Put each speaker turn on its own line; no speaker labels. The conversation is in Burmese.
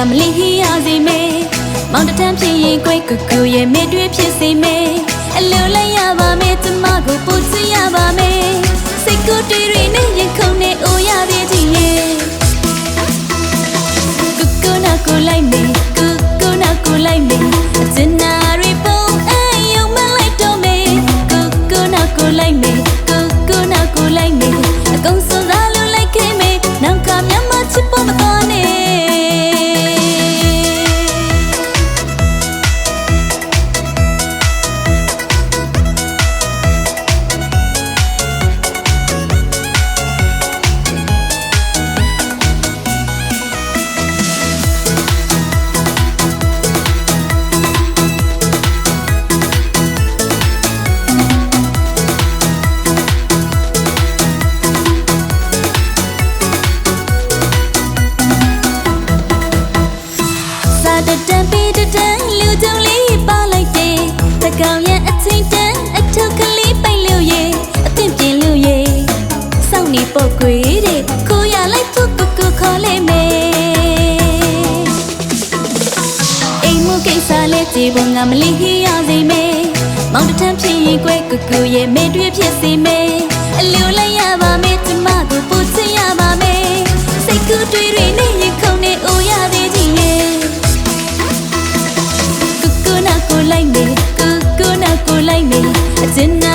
မလေးဟီရစီမေမောင်တထမ်းဖြစ်ရင်ကွဲကူကူရဲ့မေတွေဖြစ်စီမေအလိုလိုက်ရပါမေကျမကိုပို့ချရပါမေစိတ်ကိုတွေတွေနဲ့ရင်ခုန်နဲ့အိုရသေးကြီးရဲ့ကူကူနာကိုလိုက်မေကူကူနာကိုလိုက်မေအကျနာရီပုံအိမ်ယုံမလိုက်တော့မေကူကူနာကိုလိုက်မေကူကူနာကိုလိုက်မေအကုန်စုံစားလို့လိုက်ခဲ့မေနောက်ကမြမချစ်ပေါ်မတော်နဲ့တန်ပေးတန်လူကြုံလေးပါလိုက်တယ်တကောင်ရဲ့အချင်းတန်အထုပ်ကလေးပိတ်လို့ရေအသင့်ပြင်းလို့ရေစောင့်နေပုတ်ကွေတဲ့ခိုးရလိုက်ဖို့ကူကူခေါ်လေးမေအိမ်မကိစ္စလေးကြည်ပုံငါမလေးဟီရစီမေမောင်တထမ်းဖြစ်ရင်ကွဲကူကူရဲ့မေတွေဖြစ်စီမေအလိုလိုက်ရပါမေကျမကိုပို့ချရပါမေစိတ်ကူးတွေတွေနဲ့ရင်ခုန်နေအိုရသေးကြီးရဲ့ကိုလိုက်မေကိုနာကိုလိုက်မေအကျဉ်းနာ